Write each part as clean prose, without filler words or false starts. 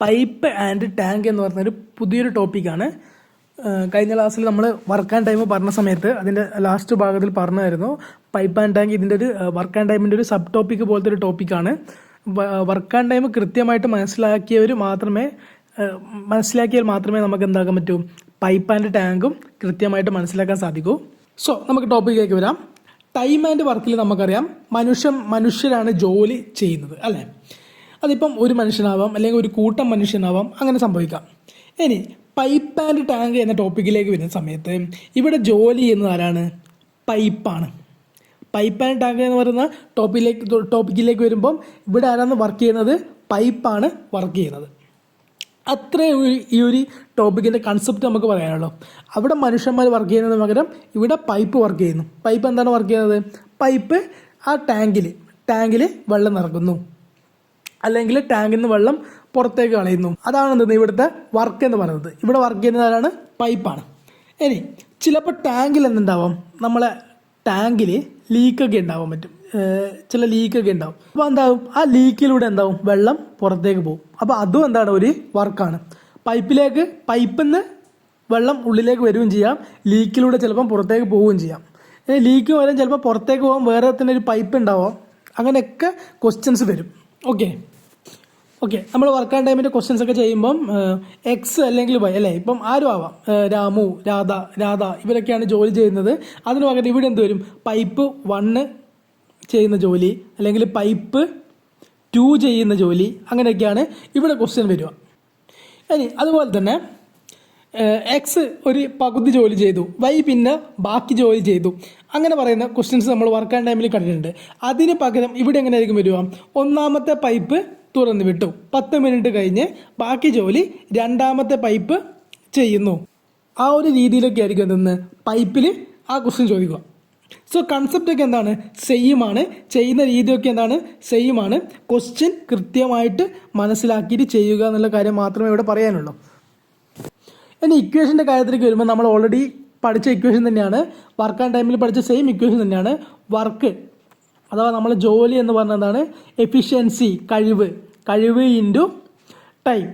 Pipe and tank എന്ന് പറഞ്ഞൊരു പുതിയൊരു ടോപ്പിക്കാണ്. കഴിഞ്ഞ ക്ലാസ്സിൽ നമ്മൾ വർക്ക് ആൻഡ് ടൈം പറഞ്ഞ സമയത്ത് അതിൻ്റെ ലാസ്റ്റ് ഭാഗത്തിൽ പറഞ്ഞായിരുന്നു. പൈപ്പ് ആൻഡ് ടാങ്ക് ഇതിൻ്റെ ഒരു വർക്ക് ആൻഡ് ടൈമിൻ്റെ ഒരു സബ് ടോപ്പിക്ക് പോലത്തെ ഒരു ടോപ്പിക്കാണ്. വർക്ക് ആൻഡ് ടൈം കൃത്യമായിട്ട് മനസ്സിലാക്കിയാൽ മാത്രമേ നമുക്ക് എന്താക്കാൻ പറ്റൂ, പൈപ്പ് ആൻഡ് ടാങ്കും കൃത്യമായിട്ട് മനസ്സിലാക്കാൻ സാധിക്കൂ. സോ നമുക്ക് ടോപ്പിക്കിലേക്ക് വരാം. ടൈം ആൻഡ് വർക്കിൽ നമുക്കറിയാം മനുഷ്യരാണ് ജോലി ചെയ്യുന്നത് അല്ലേ. അതിപ്പം ഒരു മനുഷ്യനാവാം അല്ലെങ്കിൽ ഒരു കൂട്ടം മനുഷ്യനാവാം, അങ്ങനെ സംഭവിക്കാം. ഇനി പൈപ്പ് ആൻഡ് ടാങ്ക് എന്ന ടോപ്പിക്കിലേക്ക് വരുന്ന സമയത്ത് ഇവിടെ ജോലി ചെയ്യുന്നത് ആരാണ്? പൈപ്പാണ്. പൈപ്പ് ആൻഡ് ടാങ്ക് എന്ന് പറയുന്ന ടോപ്പിക്കിലേക്ക് വരുമ്പം ഇവിടെ ആരാണ് വർക്ക് ചെയ്യുന്നത്? പൈപ്പാണ് വർക്ക് ചെയ്യുന്നത്. അത്രേ ഈ ഒരു ടോപ്പിക്കിൻ്റെ കൺസെപ്റ്റ് നമുക്ക് പറയാനുള്ളൂ. അവിടെ മനുഷ്യന്മാർ വർക്ക് ചെയ്യുന്നതിന് പകരം ഇവിടെ പൈപ്പ് വർക്ക് ചെയ്യുന്നു. പൈപ്പ് എന്താണ് വർക്ക് ചെയ്യുന്നത്? പൈപ്പ് ആ ടാങ്കിൽ വെള്ളം നിറക്കുന്നു, അല്ലെങ്കിൽ ടാങ്കിൽ നിന്ന് വെള്ളം പുറത്തേക്ക് കളയുന്നു. അതാണ് എന്തെന്ന് ഇവിടുത്തെ വർക്ക് എന്ന് പറയുന്നത്. ഇവിടെ വർക്ക് ചെയ്യുന്നത് ആരാണ്? പൈപ്പാണ്. ഇനി ചിലപ്പോൾ ടാങ്കിൽ എന്തുണ്ടാവും, നമ്മളെ ടാങ്കിൽ ലീക്കൊക്കെ ഉണ്ടാവാൻ പറ്റും, ചില ലീക്കൊക്കെ ഉണ്ടാവും. അപ്പോൾ എന്താവും, ആ ലീക്കിലൂടെ എന്താവും, വെള്ളം പുറത്തേക്ക് പോകും. അപ്പോൾ അതും എന്താണ്, ഒരു വർക്കാണ്. പൈപ്പിൽ നിന്ന് വെള്ളം ഉള്ളിലേക്ക് വരികയും ചെയ്യാം, ലീക്കിലൂടെ ചിലപ്പം പുറത്തേക്ക് പോവുകയും ചെയ്യാം. ലീക്ക് വരും, ചിലപ്പോൾ പുറത്തേക്ക് പോകാൻ വേറെ തന്നെ ഒരു പൈപ്പ് ഉണ്ടാവാം. അങ്ങനെയൊക്കെ ക്വസ്റ്റ്യൻസ് വരും. ഓക്കെ, നമ്മൾ വർക്ക് ആൻഡ് ടൈമിൻ്റെ ക്വസ്റ്റ്യൻസ് ഒക്കെ ചെയ്യുമ്പം എക്സ് അല്ലെങ്കിൽ വൈ അല്ലേ, ഇപ്പം ആരും ആവാം, രാമു, രാധ ഇവരൊക്കെയാണ് ജോലി ചെയ്യുന്നത്. അതിന് പകരം ഇവിടെ എന്ത് വരും, പൈപ്പ് 1 ചെയ്യുന്ന ജോലി അല്ലെങ്കിൽ പൈപ്പ് 2 ചെയ്യുന്ന ജോലി, അങ്ങനെയൊക്കെയാണ് ഇവിടെ ക്വസ്റ്റ്യൻ വരിക. ഇനി അതുപോലെ തന്നെ എക്സ് ഒരു പകുതി ജോലി ചെയ്തു, വൈ പിന്നെ ബാക്കി ജോലി ചെയ്തു, അങ്ങനെ പറയുന്ന ക്വസ്റ്റ്യൻസ് നമ്മൾ വർക്ക് ആൻഡ് ടൈമിൽ കണ്ടിട്ടുണ്ട്. അതിന് പകരം ഇവിടെ എങ്ങനെയായിരിക്കും വരിക, ഒന്നാമത്തെ പൈപ്പ് തുറന്നു വിട്ടു, 10 മിനിറ്റ് കഴിഞ്ഞ് ബാക്കി ജോലി രണ്ടാമത്തെ പൈപ്പ് ചെയ്യുന്നു. ആ ഒരു രീതിയിലൊക്കെ ആയിരിക്കും എന്തെന്ന് പൈപ്പിൽ ആ ക്വസ്റ്റ്യൻ ചോദിക്കുക. സോ കൺസെപ്റ്റൊക്കെ എന്താണ്, സെയിമാണ്. ചെയ്യുന്ന രീതിയൊക്കെ എന്താണ്, സെയിമാണ്. ക്വസ്റ്റ്യൻ കൃത്യമായിട്ട് മനസ്സിലാക്കിയിട്ട് ചെയ്യുക എന്നുള്ള കാര്യം മാത്രമേ ഇവിടെ പറയാനുള്ളൂ. ഇനി ഇക്വേഷൻ്റെ കാര്യത്തിലേക്ക് വരുമ്പോൾ നമ്മൾ ഓൾറെഡി പഠിച്ച ഇക്വേഷൻ തന്നെയാണ്, വർക്ക് ആൻഡ് ടൈമിൽ പഠിച്ച സെയിം ഇക്വേഷൻ തന്നെയാണ്. വർക്ക് അഥവാ നമ്മൾ ജോലി എന്ന് പറഞ്ഞതാണ് എഫിഷ്യൻസി, കഴിവ് ഇൻറ്റു ടൈം.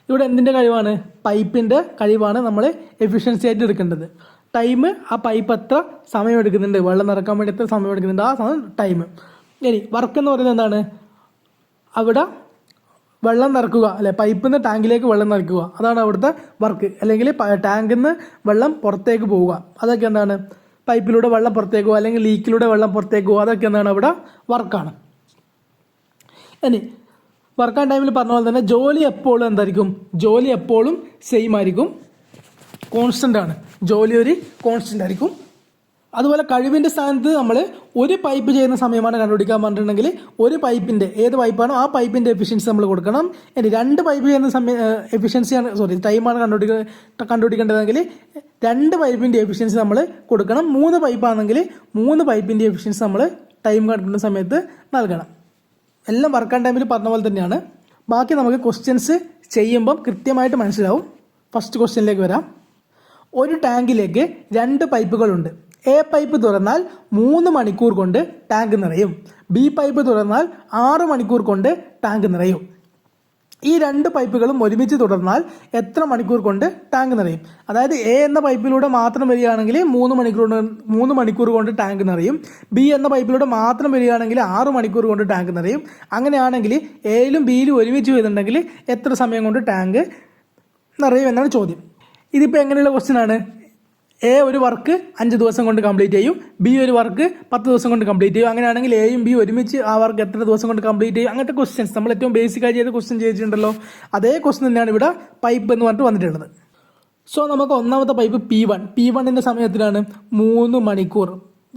ഇവിടെ എന്തിൻ്റെ കഴിവാണ്? പൈപ്പിൻ്റെ കഴിവാണ് നമ്മൾ എഫിഷ്യൻസി ആയിട്ട് എടുക്കേണ്ടത്. ടൈം, ആ പൈപ്പ് എത്ര സമയം എടുക്കുന്നുണ്ട്, വെള്ളം നിറക്കാൻ വേണ്ടി എത്ര സമയം എടുക്കുന്നുണ്ട്, ആ സമയം ടൈം. ഇനി വർക്ക് എന്ന് പറയുന്നത് എന്താണ്, അവിടെ വെള്ളം നിറക്കുക അല്ലെ, പൈപ്പിൽ നിന്ന് ടാങ്കിലേക്ക് വെള്ളം നിറയ്ക്കുക, അതാണ് അവിടുത്തെ വർക്ക്. അല്ലെങ്കിൽ ടാങ്കിൽ നിന്ന് വെള്ളം പുറത്തേക്ക് പോവുക, അതൊക്കെ എന്താണ്, പൈപ്പിലൂടെ വെള്ളം പുറത്തേക്ക് പോകുക അല്ലെങ്കിൽ ലീക്കിലൂടെ വെള്ളം പുറത്തേക്ക് പോകുക, അതൊക്കെ എന്താണ് അവിടെ വർക്കാണ്. ഇനി വർക്ക് ആൻഡ് ടൈമിൽ പറഞ്ഞ പോലെ തന്നെ ജോലി എപ്പോഴും എന്തായിരിക്കും, ജോലി എപ്പോഴും സെയിം ആയിരിക്കും, കോൺസ്റ്റൻ്റ് ആണ്. ജോലി ഒരു കോൺസ്റ്റൻ്റ് ആയിരിക്കും. അതുപോലെ കഴിവിൻ്റെ സ്ഥാനത്ത് നമ്മൾ ഒരു പൈപ്പ് ചെയ്യുന്ന സമയമാണ് കണ്ടുപിടിക്കാൻ പറഞ്ഞിട്ടുണ്ടെങ്കിൽ ഒരു പൈപ്പിൻ്റെ ഏത് പൈപ്പാണോ ആ പൈപ്പിൻ്റെ എഫിഷ്യൻസി നമ്മൾ കൊടുക്കണം. ഇനി 2 പൈപ്പ് ചെയ്യുന്ന ടൈമാണ് കണ്ടുപിടിക്കേണ്ടതെങ്കിൽ 2 പൈപ്പിൻ്റെ എഫിഷ്യൻസി നമ്മൾ കൊടുക്കണം. 3 പൈപ്പാണെങ്കിൽ 3 പൈപ്പിൻ്റെ എഫിഷ്യൻസി നമ്മൾ ടൈം കണ്ടുപിടിക്കുന്ന സമയത്ത് നൽകണം. എല്ലാം വർക്ക് ആൻഡ് ടൈമിൽ പറഞ്ഞ പോലെ തന്നെയാണ്. ബാക്കി നമുക്ക് ക്വസ്റ്റ്യൻസ് ചെയ്യുമ്പം കൃത്യമായിട്ട് മനസ്സിലാവും. ഫസ്റ്റ് ക്വസ്റ്റ്യനിലേക്ക് വരാം. ഒരു ടാങ്കിലേക്ക് 2 പൈപ്പുകളുണ്ട്. എ പൈപ്പ് തുറന്നാൽ 3 മണിക്കൂർ കൊണ്ട് ടാങ്ക് നിറയും. ബി പൈപ്പ് തുറന്നാൽ 6 മണിക്കൂർ കൊണ്ട് ടാങ്ക് നിറയും. ഈ 2 പൈപ്പുകളും ഒരുമിച്ച് തുടർന്നാൽ എത്ര മണിക്കൂർ കൊണ്ട് ടാങ്ക് നിറയും? അതായത് എ എന്ന പൈപ്പിലൂടെ മാത്രം വരികയാണെങ്കിൽ 3 മണിക്കൂർ കൊണ്ട് ടാങ്ക് നിറയും. ബി എന്ന പൈപ്പിലൂടെ മാത്രം വരികയാണെങ്കിൽ 6 മണിക്കൂർ കൊണ്ട് ടാങ്ക് നിറയും. അങ്ങനെയാണെങ്കിൽ എയിലും ബിയിലും ഒരുമിച്ച് വരുന്നുണ്ടെങ്കിൽ എത്ര സമയം കൊണ്ട് ടാങ്ക് നിറയും എന്നാണ് ചോദ്യം. ഇതിപ്പോൾ എങ്ങനെയുള്ള ക്വസ്റ്റ്യൻ ആണ്? എ ഒരു വർക്ക് 5 ദിവസം കൊണ്ട് കംപ്ലീറ്റ് ചെയ്യും, ബി ഒരു വർക്ക് 10 ദിവസം കൊണ്ട് കംപ്ലീറ്റ് ചെയ്യും. അങ്ങനെയാണെങ്കിൽ എയും ബി ഒരുമിച്ച് ആ വർക്ക് എത്ര ദിവസം കൊണ്ട് കംപ്ലീറ്റ് ചെയ്യും? അങ്ങനത്തെ ക്വസ്റ്റ്യൻസ് നമ്മൾ ഏറ്റവും ബേസിക്കായി ചെയ്ത ക്വസ്റ്റ്യൻ ചെയ്തിട്ടുണ്ടല്ലോ, അതേ ക്വസ്റ്റ്യൻ തന്നെയാണ് ഇവിടെ പൈപ്പ് എന്ന് പറഞ്ഞിട്ട് വന്നിട്ടുള്ളത്. സോ നമുക്ക് ഒന്നാമത്തെ പൈപ്പ് P1 സമയത്തിലാണ് 3 മണിക്കൂർ.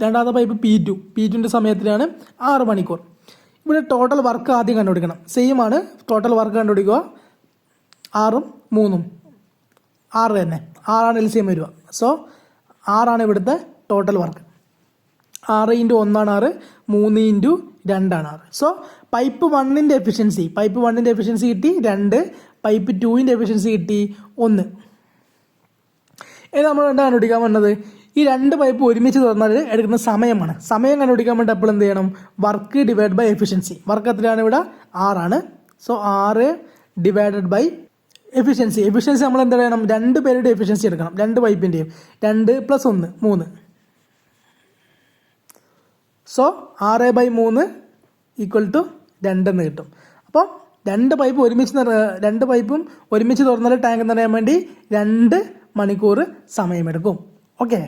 രണ്ടാമത്തെ പൈപ്പ് P2 സമയത്തിലാണ് 6 മണിക്കൂർ. ഇവിടെ ടോട്ടൽ വർക്ക് ആദ്യം കണ്ടുപിടിക്കണം. സെയിം ആണ്, ടോട്ടൽ വർക്ക് കണ്ടുപിടിക്കുക. 6ഉം 3ഉം 6 തന്നെ, 6ആണ് LCM വരിക. സോ 6ആണ് ഇവിടുത്തെ ടോട്ടൽ വർക്ക്. 6 × 1 ആണ് 6, 3 × 2 ആണ് 6. സോ പൈപ്പ് 1ൻ്റെ എഫിഷ്യൻസി കിട്ടി 2, പൈപ്പ് 2ൻ്റെ എഫിഷ്യൻസി കിട്ടി 1. ഇത് നമ്മൾ എന്താ കണ്ടുപിടിക്കാൻ വന്നത്? ഈ 2 പൈപ്പ് ഒരുമിച്ച് തുറന്നാൽ എടുക്കുന്ന സമയമാണ്. സമയം കണ്ടുപിടിക്കാൻ വേണ്ടി അപ്പോൾ എന്ത് ചെയ്യണം? Work divide by efficiency. Work എത്രയാണ് ഇവിടെ? 6ആണ്. സോ 6 ഡിവൈഡഡ് ബൈ എഫിഷ്യൻസി നമ്മൾ എന്താ ചെയ്യണം, 2 പേരുടെ എഫിഷ്യൻസി എടുക്കണം, 2 പൈപ്പിൻ്റെയും. 2 + 1 3. സോ 6/3 = 2 എന്ന് കിട്ടും. അപ്പോൾ 2 പൈപ്പും ഒരുമിച്ച് തുറന്നാൽ ടാങ്ക് നിറയാൻ വേണ്ടി 2 മണിക്കൂർ സമയമെടുക്കും. ഓക്കെ.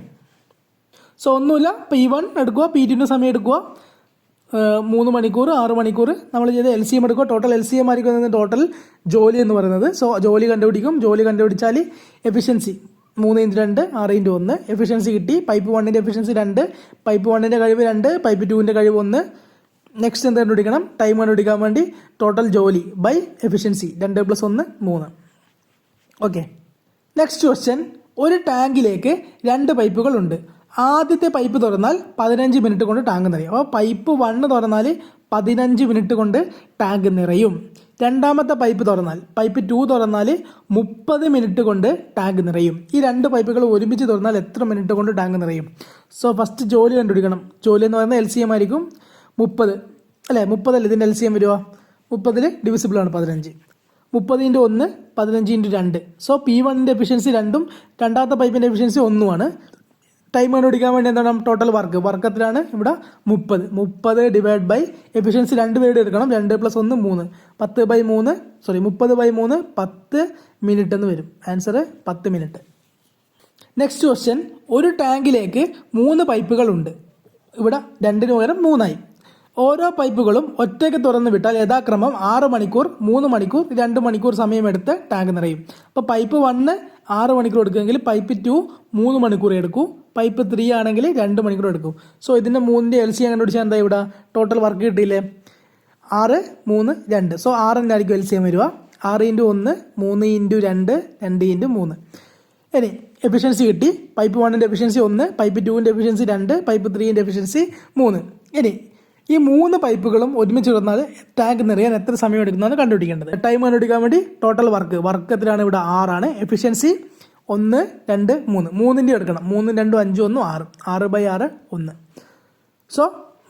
സോ ഒന്നുമില്ല, P1 എടുക്കുക, P2 സമയം എടുക്കുക, 3 മണിക്കൂർ, 6 മണിക്കൂർ. നമ്മൾ ചെയ്ത് LCM എടുക്കുക. ടോട്ടൽ LCM ആയിരിക്കും ടോട്ടൽ ജോലി എന്ന് പറയുന്നത്. സോ ജോലി കണ്ടുപിടിക്കും. ജോലി കണ്ടുപിടിച്ചാൽ എഫിഷ്യൻസി 3x2 6x1 എഫിഷ്യൻസി കിട്ടി. പൈപ്പ് 1ൻ്റെ എഫിഷ്യൻസി 2, പൈപ്പ് 1ൻ്റെ കഴിവ് 2, പൈപ്പ് 2ൻ്റെ കഴിവ് 1. നെക്സ്റ്റ് എന്ത് കണ്ടുപിടിക്കണം, ടൈം കണ്ടുപിടിക്കാൻ വേണ്ടി ടോട്ടൽ ജോലി by efficiency 2 + 1 3. Okay. Next question, ഒരു ടാങ്കിലേക്ക് 2 പൈപ്പുകളുണ്ട്. ആദ്യത്തെ പൈപ്പ് തുറന്നാൽ 15 മിനിറ്റ് കൊണ്ട് ടാങ്ക് നിറയും. അപ്പോൾ പൈപ്പ് 1 തുറന്നാൽ 15 മിനിറ്റ് കൊണ്ട് ടാങ്ക് നിറയും. രണ്ടാമത്തെ പൈപ്പ് തുറന്നാൽ, പൈപ്പ് 2 തുറന്നാൽ 30 മിനിറ്റ് കൊണ്ട് ടാങ്ക് നിറയും. ഈ 2 പൈപ്പുകൾ ഒരുമിച്ച് തുറന്നാൽ എത്ര മിനിറ്റ് കൊണ്ട് ടാങ്ക് നിറയും? സോ ഫസ്റ്റ് ജോലി കണ്ടുപിടിക്കണം. ജോലി എന്ന് പറയുന്നത് LCM ആയിരിക്കും 30 അല്ലേ, 30 അല്ലേ ഇതിൻ്റെ LCM വരിക. 30 ഡിവിസിബിൾ ആണ് 15. 30 × 1 15 × 2. സോ P1ൻ്റെ എഫിഷ്യൻസി 2ഉം രണ്ടാമത്തെ പൈപ്പിൻ്റെ എഫിഷ്യൻസി 1ഉമാണ്. ടൈം കണ്ടുപിടിക്കാൻ വേണ്ടി എന്താണ് ടോട്ടൽ വർക്കത്തിലാണ് ഇവിടെ 30 ഡിവൈഡ് ബൈ എഫിഷ്യൻസി 2 പേരുടെ എടുക്കണം. 2 + 1 3. 30/3 10 മിനിറ്റ് എന്ന് വരും. Answer 10 minute. നെക്സ്റ്റ് ക്വസ്റ്റ്യൻ, ഒരു ടാങ്കിലേക്ക് 3 പൈപ്പുകളുണ്ട്. ഇവിടെ 2ന് പകരം 3 ഓരോ പൈപ്പുകളും ഒറ്റയ്ക്ക് തുറന്നു വിട്ടാൽ യഥാക്രമം 6 മണിക്കൂർ, 3 മണിക്കൂർ, 2 മണിക്കൂർ സമയമെടുത്ത് ടാങ്ക് നിറയും. അപ്പോൾ പൈപ്പ് 1 6 മണിക്കൂർ എടുക്കുമെങ്കിൽ പൈപ്പ് 2 3 മണിക്കൂർ എടുക്കും. പൈപ്പ് 3 ആണെങ്കിൽ 2 മണിക്കൂർ എടുക്കും. സോ ഇതിൻ്റെ 3ൻ്റെ LCM കണ്ടുപിടിച്ചാൽ എന്താ ഇവിടെ ടോട്ടൽ വർക്ക് കിട്ടിയില്ലേ, 6 3 2. സോ 6 ആയിരിക്കും LCM വരിക. 6 × 1 3 × 2 2 × 3. ഇനി എഫിഷ്യൻസി കിട്ടി. പൈപ്പ് 1ൻ്റെ എഫിഷ്യൻസി 1, പൈപ്പ് 2ൻ്റെ എഫിഷ്യൻസി 2, പൈപ്പ് 3ൻ്റെ എഫിഷ്യൻസി 3. ഇനി ഈ 3 പൈപ്പുകളും ഒരുമിച്ച് തുറന്നാൽ ടാങ്ക് നിറയാൻ എത്ര സമയം എടുക്കുന്നതാണ് കണ്ടുപിടിക്കേണ്ടത്. ടൈം കണ്ടുപിടിക്കാൻ വേണ്ടി ടോട്ടൽ വർക്കത്തിലാണ് ഇവിടെ 6 എഫിഷ്യൻസി 1 2 3. 3ൻ്റെ എടുക്കണം. 3 2 5 1 6. 6/6 1. സോ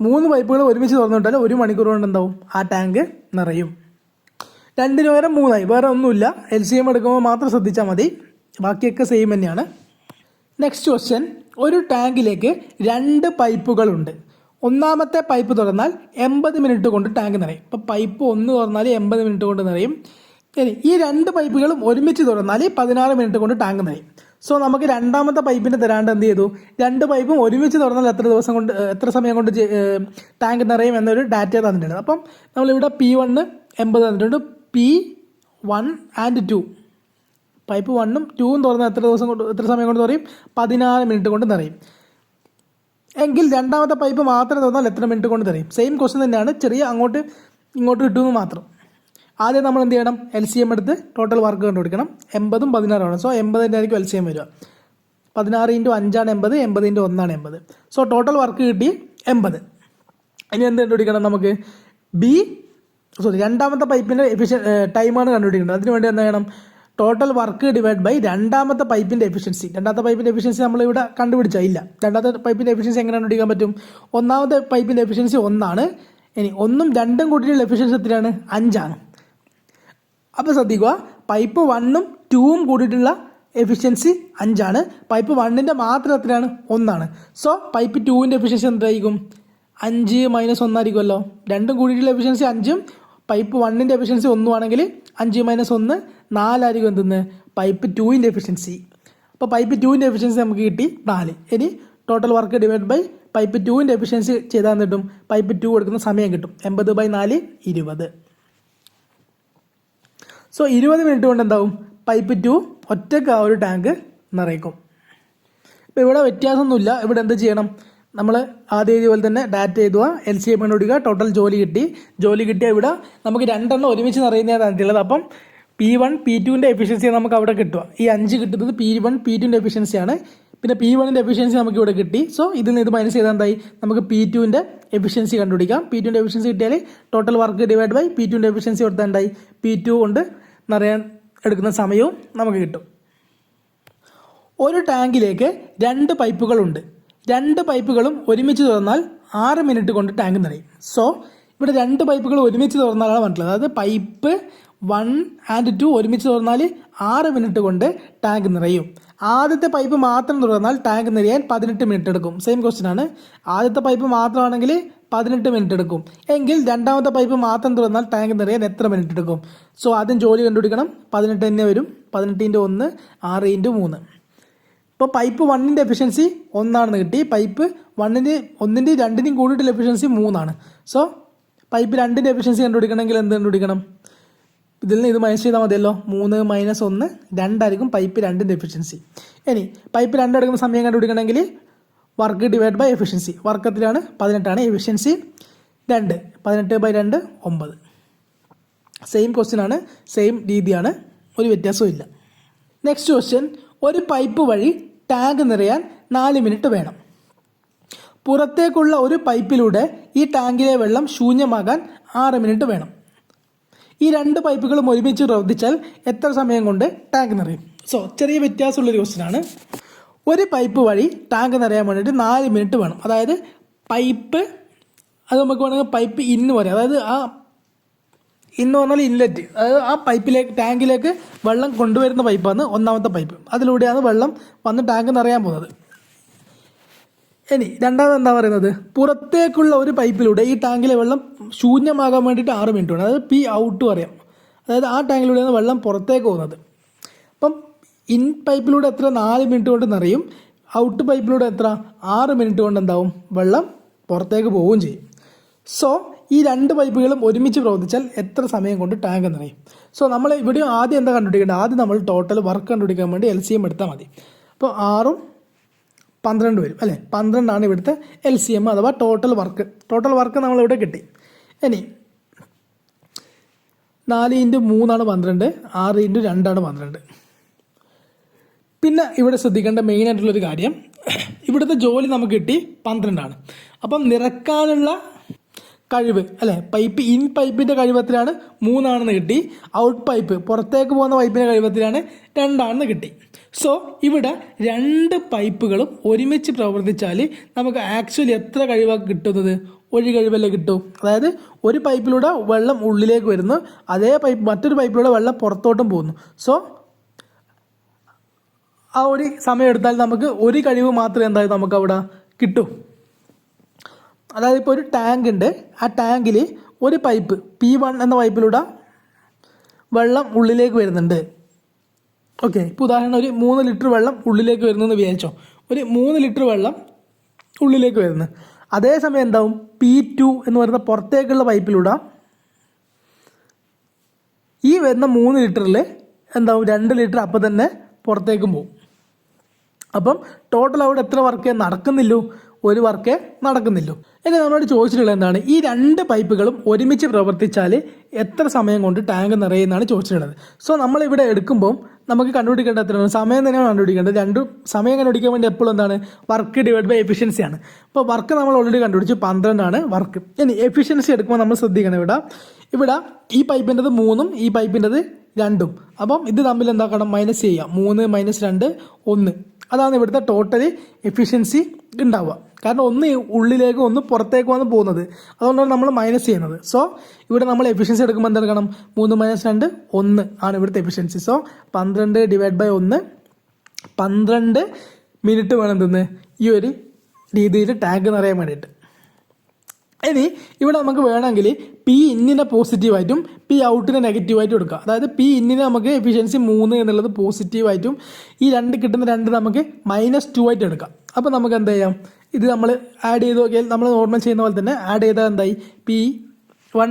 3 പൈപ്പുകൾ ഒരുമിച്ച് തുറന്നു വിട്ടാൽ 1 മണിക്കൂർ കൊണ്ട് എന്താവും ആ ടാങ്ക് നിറയും. 2ന് പകരം 3 വേറെ ഒന്നുമില്ല. LCM എടുക്കുമ്പോൾ മാത്രം ശ്രദ്ധിച്ചാൽ മതി, ബാക്കിയൊക്കെ സെയിം തന്നെയാണ്. നെക്സ്റ്റ് ക്വസ്റ്റ്യൻ, ഒരു ടാങ്കിലേക്ക് 2 പൈപ്പുകളുണ്ട്. ഒന്നാമത്തെ പൈപ്പ് തുറന്നാൽ 80 മിനിറ്റ് കൊണ്ട് ടാങ്ക് നിറയും. ഇപ്പോൾ പൈപ്പ് 1 തുറന്നാൽ 80 മിനിറ്റ് കൊണ്ട് നിറയും. ഇനി ഈ 2 പൈപ്പുകളും ഒരുമിച്ച് തുറന്നാൽ 16 മിനിറ്റ് കൊണ്ട് ടാങ്ക് നിറയും. സോ നമുക്ക് രണ്ടാമത്തെ പൈപ്പിന് തരാണ്ട് എന്ത് ചെയ്തു, 2 പൈപ്പും ഒരുമിച്ച് തുറന്നാൽ എത്ര സമയം കൊണ്ട് ടാങ്ക് നിറയും എന്നൊരു ഡാറ്റ തന്നിട്ടുണ്ട്. അപ്പം നമ്മളിവിടെ P1 80 തന്നിട്ടുണ്ട്. P1 and 2 പൈപ്പ് 1ഉം 2ഉം തുറന്നാൽ എത്ര സമയം കൊണ്ട് നിറയും? 16 മിനിറ്റ് കൊണ്ട് നിറയും. എങ്കിൽ രണ്ടാമത്തെ പൈപ്പ് മാത്രം തുറന്നാൽ എത്ര മിനിറ്റ് കൊണ്ട് നിറയും? സെയിം ക്വസ്റ്റ്യൻ തന്നെയാണ്, ചെറിയ അങ്ങോട്ട് ഇങ്ങോട്ട് കിട്ടുമെന്ന് മാത്രം. ആദ്യം നമ്മൾ എന്ത് ചെയ്യണം, LCM എടുത്ത് ടോട്ടൽ വർക്ക് കണ്ടുപിടിക്കണം. 80ഉം 16ആണ്. സോ 80 ആയിരിക്കും LCM വരിക. 16 × 5 ആണ് 80, 80 × 1 ആണ് 80. സോ ടോട്ടൽ വർക്ക് കിട്ടി 80. ഇനി എന്ത് കണ്ടുപിടിക്കണം നമുക്ക്? രണ്ടാമത്തെ പൈപ്പിൻ്റെ ടൈമാണ് കണ്ടുപിടിക്കേണ്ടത്. അതിനുവേണ്ടി എന്താ ചെയ്യണം? ടോട്ടൽ വർക്ക് ഡിവൈഡ് ബൈ രണ്ടാമത്തെ പൈപ്പിൻ്റെ എഫിഷ്യൻസി. രണ്ടാമത്തെ പൈപ്പിൻ്റെ എഫിഷ്യൻസി നമ്മളിവിടെ കണ്ടുപിടിച്ചാൽ ഇല്ല. രണ്ടാമത്തെ പൈപ്പിൻ്റെ എഫിഷ്യൻസി എങ്ങനെ കണ്ടുപിടിക്കാൻ പറ്റും? ഒന്നാമത്തെ പൈപ്പിൻ്റെ എഫിഷ്യൻസി 1 ആണ്. ഇനി 1ഉം 2ഉം കൂട്ടിയിട്ടുള്ള എഫിഷ്യൻസി എത്രയാണ്? 5 ആണ്. അപ്പോൾ ശ്രദ്ധിക്കുക, പൈപ്പ് 1ഉം 2ഉം കൂടിയിട്ടുള്ള എഫിഷ്യൻസി 5 ആണ്. പൈപ്പ് 1ൻ്റെ മാത്രം എത്രയാണ്? 1 ആണ്. സോ പൈപ്പ് 2ൻ്റെ എഫിഷ്യൻസി എന്തായിരിക്കും? 5 - 1 ആയിരിക്കുമല്ലോ. 2ഉം കൂടിയിട്ടുള്ള എഫിഷ്യൻസി 5ഉം പൈപ്പ് 1ൻ്റെ എഫിഷ്യൻസി 1 ആണെങ്കിൽ 5 - 1 4 ആയിരിക്കും. എന്തെന്ന്? പൈപ്പ് 2ൻ്റെ എഫിഷ്യൻസി. അപ്പോൾ പൈപ്പ് 2ൻ്റെ എഫിഷ്യൻസി നമുക്ക് കിട്ടി 4. ഇനി total work divide by pipe 2ൻ്റെ എഫിഷ്യൻസി ചെയ്താൽ കിട്ടും. പൈപ്പ് 2 എടുക്കുന്ന സമയം കിട്ടും. 80/4 20. സോ 20 മിനിറ്റ് കൊണ്ട് എന്താവും? പൈപ്പ് 2 ഒറ്റയ്ക്ക് ആ ഒരു ടാങ്ക് നിറയ്ക്കും. ഇപ്പോൾ ഇവിടെ വ്യത്യാസമൊന്നുമില്ല. ഇവിടെ എന്ത് ചെയ്യണം? നമ്മൾ ആദ്യം ഇതുപോലെ തന്നെ ഡാറ്റ എഴുതുക, LCM കണ്ടുപിടിക്കുക, ടോട്ടൽ ജോലി കിട്ടിയാൽ ഇവിടെ നമുക്ക് 2 ഒരുമിച്ച് നിറയുന്നതാണ് തന്നിട്ടുള്ളത്. അപ്പം P1 P2ൻ്റെ എഫിഷ്യൻസി നമുക്ക് അവിടെ കിട്ടുക. ഈ 5 കിട്ടുന്നത് P1 P2ൻ്റെ എഫിഷ്യൻസിയാണ്. പിന്നെ P1ൻ്റെ എഫിഷ്യൻസി നമുക്ക് ഇവിടെ കിട്ടി. സോ ഇതിൽ നിന്ന് ഇത് മൈനസ് ചെയ്താൽ എന്തായി? നമുക്ക് P2ൻ്റെ എഫിഷ്യൻസി കണ്ടുപിടിക്കാം. P2ൻ്റെ എഫിഷ്യൻസി കിട്ടിയാൽ ടോട്ടൽ വർക്ക് ഡിവൈഡ് ബൈ P2ൻ്റെ എഫിഷ്യൻസി കൊടുത്താൽ എന്തായി? P2 കൊണ്ട് നിറയാൻ എടുക്കുന്ന സമയവും നമുക്ക് കിട്ടും. ഒരു ടാങ്കിലേക്ക് 2 പൈപ്പുകളുണ്ട്. 2 പൈപ്പുകളും ഒരുമിച്ച് തുറന്നാൽ 6 മിനിറ്റ് കൊണ്ട് ടാങ്ക് നിറയും. സോ ഇവിടെ രണ്ട് പൈപ്പുകൾ ഒരുമിച്ച് തുറന്നാലാണ് പറഞ്ഞിട്ടുള്ളത്. അതായത് പൈപ്പ് 1 and 2 ഒരുമിച്ച് തുറന്നാൽ 6 മിനിറ്റ് കൊണ്ട് ടാങ്ക് നിറയും. ആദ്യത്തെ പൈപ്പ് മാത്രം തുറന്നാൽ ടാങ്ക് നിറയാൻ 18 മിനിറ്റ് എടുക്കും. സെയിം ക്വസ്റ്റ്യൻ ആണ്. ആദ്യത്തെ പൈപ്പ് മാത്രമാണെങ്കിൽ 18 മിനിറ്റ് എടുക്കും. എങ്കിൽ രണ്ടാമത്തെ പൈപ്പ് മാത്രം തുറന്നാൽ ടാങ്ക് നിറയാൻ എത്ര മിനിറ്റ് എടുക്കും? സോ ആദ്യം ജോലി കണ്ടുപിടിക്കണം. 18 തന്നെ വരും. 18 × 1 6 × 3. ഇപ്പോൾ പൈപ്പ് 1ൻ്റെ എഫിഷ്യൻസി 1 ആണെന്ന് കിട്ടി. പൈപ്പ് 1ൻ്റെയും 2ൻ്റെയും കൂടിയിട്ടുള്ള എഫിഷ്യൻസി 3 ആണ്. സോ പൈപ്പ് 2ൻ്റെ എഫിഷ്യൻസി കണ്ടുപിടിക്കണമെങ്കിൽ എന്ത് കണ്ടുപിടിക്കണം? ഇതിൽ നിന്ന് ഇത് മൈനസ് ചെയ്താൽ മതിയല്ലോ. 3 - 1 2 ആയിരിക്കും പൈപ്പ് 2ൻ്റെ എഫിഷ്യൻസി. ഇനി പൈപ്പ് 2 എടുക്കുന്ന സമയം കണ്ടുപിടിക്കണമെങ്കിൽ വർക്ക് ഡിവൈഡ് ബൈ എഫിഷ്യൻസി. വർക്കത്തിലാണ് 18 ആണ്, എഫിഷ്യൻസി 2. 18/2 9. സെയിം ക്വസ്റ്റ്യൻ ആണ്, സെയിം രീതിയാണ്, ഒരു വ്യത്യാസവും ഇല്ല. നെക്സ്റ്റ് ക്വസ്റ്റ്യൻ, ഒരു പൈപ്പ് വഴി ടാങ്ക് നിറയാൻ 4 മിനിറ്റ് വേണം. പുറത്തേക്കുള്ള ഒരു പൈപ്പിലൂടെ ഈ ടാങ്കിലെ വെള്ളം ശൂന്യമാകാൻ 6 മിനിറ്റ് വേണം. ഈ രണ്ട് പൈപ്പുകളും ഒരുമിച്ച് പ്രവർത്തിച്ചാൽ എത്ര സമയം കൊണ്ട് ടാങ്ക് നിറയും? സോ ചെറിയ വ്യത്യാസമുള്ളൊരു ക്വസ്റ്റ്യൻ ആണ്. ഒരു പൈപ്പ് വഴി ടാങ്ക് നിറയാൻ വേണ്ടിയിട്ട് 4 മിനിറ്റ് വേണം. അതായത് പൈപ്പ്, അത് നമുക്ക് വേണമെങ്കിൽ പൈപ്പ് ഇന്ന് പറയാം. അതായത് ആ ഇന്ന് പറഞ്ഞാൽ ഇൻലെറ്റ്, അതായത് ആ പൈപ്പിലേക്ക് ടാങ്കിലേക്ക് വെള്ളം കൊണ്ടുവരുന്ന പൈപ്പാണ് ഒന്നാമത്തെ പൈപ്പ്. അതിലൂടെയാണ് വെള്ളം വന്ന് ടാങ്ക് നിറയാൻ പോകുന്നത്. ഇനി രണ്ടാമത് എന്താ പറയുന്നത്? പുറത്തേക്കുള്ള ഒരു പൈപ്പിലൂടെ ഈ ടാങ്കിലെ വെള്ളം ശൂന്യമാകാൻ വേണ്ടിയിട്ട് 6 മിനിറ്റ് വേണം. അതായത് പി ഔട്ട് പറയാം. അതായത് ആ ടാങ്കിലൂടെയാണ് വെള്ളം പുറത്തേക്ക് പോകുന്നത്. അപ്പം ഇൻ പൈപ്പിലൂടെ എത്ര? 4 മിനിറ്റ് കൊണ്ട് നിറയും. ഔട്ട് പൈപ്പിലൂടെ എത്ര? 6 മിനിറ്റ് കൊണ്ട് എന്താവും? വെള്ളം പുറത്തേക്ക് പോവുകയും ചെയ്യും. സോ ഈ രണ്ട് പൈപ്പുകളും ഒരുമിച്ച് പ്രവർത്തിച്ചാൽ എത്ര സമയം കൊണ്ട് ടാങ്ക് നിറയും? സോ നമ്മൾ ഇവിടെ ആദ്യം എന്താ കണ്ടുപിടിക്കേണ്ടത്? ആദ്യം നമ്മൾ ടോട്ടൽ വർക്ക് കണ്ടുപിടിക്കാൻ വേണ്ടി LCM എടുത്താൽ മതി. അപ്പോൾ 6 + 12 വരും അല്ലേ? 12 ആണ് ഇവിടുത്തെ LCM അഥവാ ടോട്ടൽ വർക്ക്. ടോട്ടൽ വർക്ക് നമ്മളിവിടെ കിട്ടി. ഇനി 4 × 3 ആണ് 12, 6 × 2 ആണ് 12. പിന്നെ ഇവിടെ ശ്രദ്ധിക്കേണ്ട മെയിൻ ആയിട്ടുള്ളൊരു കാര്യം, ഇവിടുത്തെ ജോലി നമുക്ക് കിട്ടി 12 ആണ്. അപ്പം നിറക്കാനുള്ള കഴിവ് അല്ലേ, പൈപ്പ് ഇൻ പൈപ്പിൻ്റെ കഴിവത്തിലാണ് 3 ആണെന്ന് കിട്ടി. ഔട്ട് പൈപ്പ് പുറത്തേക്ക് പോകുന്ന പൈപ്പിൻ്റെ കഴിവത്തിലാണ് 2 ആണെന്ന് കിട്ടി. സോ ഇവിടെ രണ്ട് പൈപ്പുകളും ഒരുമിച്ച് പ്രവർത്തിച്ചാൽ നമുക്ക് ആക്ച്വലി എത്ര കഴിവാണ് കിട്ടുന്നത്? ഒരു കഴിവല്ലേ കിട്ടും. അതായത് ഒരു പൈപ്പിലൂടെ വെള്ളം ഉള്ളിലേക്ക് വരുന്നു, അതേ പൈപ്പ് മറ്റൊരു പൈപ്പിലൂടെ വെള്ളം പുറത്തോട്ടും പോകുന്നു. സോ ആ ഒരു സമയം എടുത്താൽ നമുക്ക് ഒരു കഴിവ് മാത്രമേ എന്തായാലും നമുക്ക് അവിടെ കിട്ടും. അതായത് ഇപ്പോൾ ഒരു ടാങ്ക് ഉണ്ട്, ആ ടാങ്കിൽ ഒരു പൈപ്പ് P1 എന്ന പൈപ്പിലൂടെ വെള്ളം ഉള്ളിലേക്ക് വരുന്നുണ്ട്. ഓക്കെ, ഇപ്പോൾ ഉദാഹരണം ഒരു 3 ലിറ്റർ വെള്ളം ഉള്ളിലേക്ക് വരുന്നു എന്ന് വിചാരിച്ചോ. ഒരു 3 ലിറ്റർ വെള്ളം ഉള്ളിലേക്ക് വരുന്നു. അതേസമയം എന്താവും? P2 എന്ന് പറയുന്ന പുറത്തേക്കുള്ള പൈപ്പിലൂടെ ഈ വരുന്ന 3 ലിറ്ററിൽ എന്താവും? 2 ലിറ്റർ അപ്പം തന്നെ പുറത്തേക്കും പോകും. അപ്പം ടോട്ടൽ അവിടെ എത്ര വർക്കേ നടക്കുന്നില്ലൂ? ഒരു വർക്കേ നടക്കുന്നില്ലൂ. ഇനി നമ്മളോട് ചോദിച്ചിട്ടുള്ളത് എന്താണ്? ഈ രണ്ട് പൈപ്പുകളും ഒരുമിച്ച് പ്രവർത്തിച്ചാൽ എത്ര സമയം കൊണ്ട് ടാങ്ക് നിറയുന്നതാണ് ചോദിച്ചിട്ടുള്ളത്. സോ നമ്മളിവിടെ എടുക്കുമ്പോൾ നമുക്ക് കണ്ടുപിടിക്കേണ്ട എത്രയാണ്? സമയം തന്നെയാണ് കണ്ടുപിടിക്കേണ്ടത്. രണ്ടും സമയം കണ്ടുപിടിക്കാൻ വേണ്ടി എപ്പോഴും എന്താണ്? വർക്ക് ഡിവൈഡ് ബൈ എഫിഷ്യൻസിയാണ്. അപ്പോൾ വർക്ക് നമ്മൾ ഓൾറെഡി കണ്ടുപിടിച്ചു, 12 ആണ് വർക്ക്. ഇനി എഫിഷ്യൻസി എടുക്കുമ്പോൾ നമ്മൾ ശ്രദ്ധിക്കണം, ഇവിടെ ഈ പൈപ്പിൻ്റെത് 3ഉം ഈ പൈപ്പിൻ്റെത് 2ഉം. അപ്പം ഇത് തമ്മിൽ എന്താക്കണം? മൈനസ് ചെയ്യാം. 3 - 2 1. അതാണ് ഇവിടുത്തെ ടോട്ടൽ എഫിഷ്യൻസി ഉണ്ടാവുക. കാരണം ഒന്ന് ഉള്ളിലേക്ക് ഒന്ന് പുറത്തേക്ക് വന്ന് പോകുന്നത്, അതുകൊണ്ടാണ് നമ്മൾ മൈനസ് ചെയ്യുന്നത്. സോ ഇവിടെ നമ്മൾ എഫിഷ്യൻസി എടുക്കുമ്പോൾ എന്തെടുക്കണം? 3 - 2 1 ആണ് ഇവിടുത്തെ efficiency. So 12 divide by 1, 12 minute വേണം എന്തെന്ന് ഈ ഒരു രീതിയിൽ ടാങ്ക് നിറയാൻ വേണ്ടിയിട്ട്. ഇനി ഇവിടെ നമുക്ക് വേണമെങ്കിൽ പി ഇന്നിനെ പോസിറ്റീവായിട്ടും പി ഔട്ടിനെ നെഗറ്റീവായിട്ടും എടുക്കാം. അതായത് പി ഇന്നിനെ നമുക്ക് എഫിഷ്യൻസി 3 എന്നുള്ളത് പോസിറ്റീവായിട്ടും ഈ കിട്ടുന്ന 2 നമുക്ക് -2 ആയിട്ട് എടുക്കാം. അപ്പോൾ നമുക്ക് എന്താ ചെയ്യാം? ഇത് നമ്മൾ ആഡ് ചെയ്ത് നോക്കിയാൽ നമ്മൾ നോർമൽ ചെയ്യുന്ന പോലെ തന്നെ ആഡ് ചെയ്താൽ എന്തായി? P1